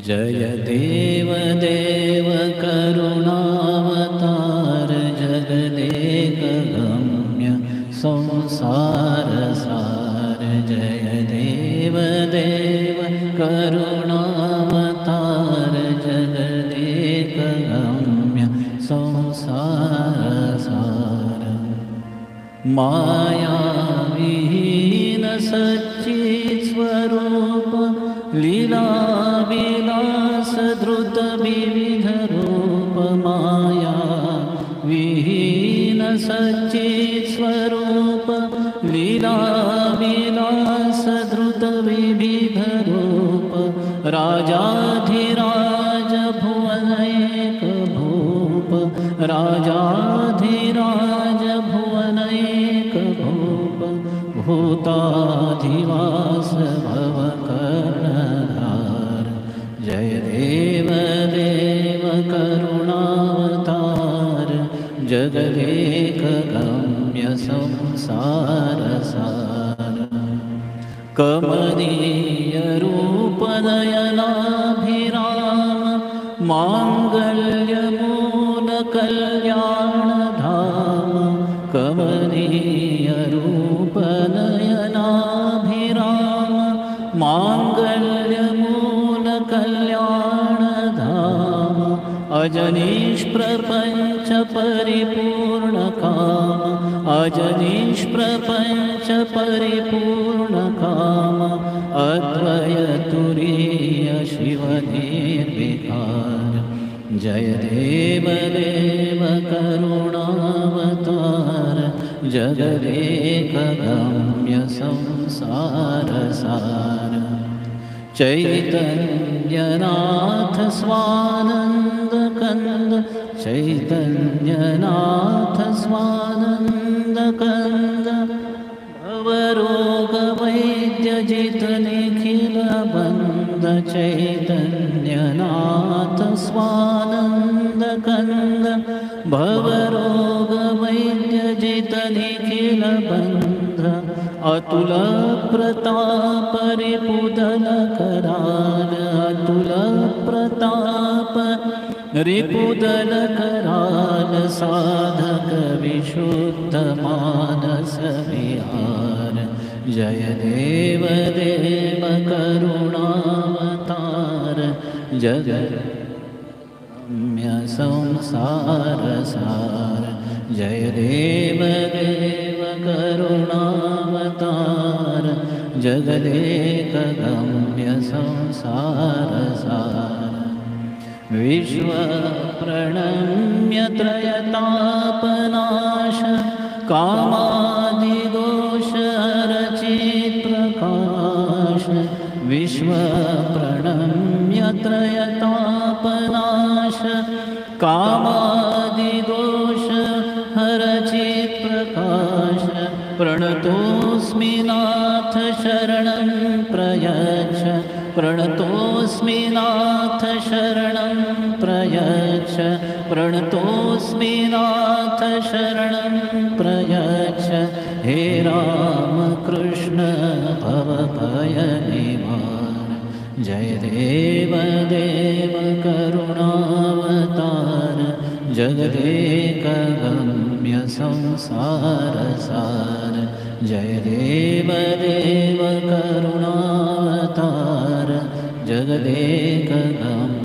जय देव देव करुणावतार जगदेक गम्य संसार सार। जय देव देव करुणावतार जगदेक गम्य संसार सार। माया विहीन सच्चित् स्वरूप लीला विलास द्रुत विविध रूप। माया विहीन सच्चित् स्वरूप लीला विलास द्रुत विविध रूप। राजाधिराज भुवनैक भूप राजाधिराज भुवनैक भूप। भूताधिवास भवकर्णधार। जय देव देव करुणावतार जगदेक गम्य संसार सार। कमनीय रूप नयनाभिराम मांगल्य मूल कल्याण धाम। कमनीय रूप नयनाभिराम मांगल्य मूल कल्याण धाम। अजनीश प्रपंच परिपूर्ण काम अजनीश प्रपंच परिपूर्ण काम। अद्वय तुरीय शिव निर्विकार। जय देव देव करुणावतार जगदेक गम्य संसार सार। चैतन्यनाथ स्वानंद कंद चैतन्यनाथ स्वानंद कंद। भवरोग वैद्य जित निखिल बंद। चैतन्यनाथ स्वानंद कंद भवरोग वैद्य जित निखिल बंद। अतुल प्रताप रिपुदल कराल अतुल प्रताप रिपुदल कराल। साधक विशुद्ध मानस विहार। जय देव देव करुणावतार जगम्य संसार सार। जय देव देव करुणावतार जगदेक गम्य संसार सार। विश्व प्रणम्य त्रयतापनाश कामादिदोष हरचित् प्रकाश। विश्व प्रणम्य त्रयतापनाश कामादिदोष हरचित् प्रकाश। प्रणतोऽस्मि नाथ शरणं प्रयच्छ प्रणतोऽस्मि नाथ शरणं प्रयच्छ। प्रणतोऽस्मि नाथ शरणं प्रयच्छ। हे राम कृष्ण भवभयनिवार। जय देव देव करुणावतार जगदेक गम्य संसार सार। जय देव देव करुणावतार जगदेक गम्य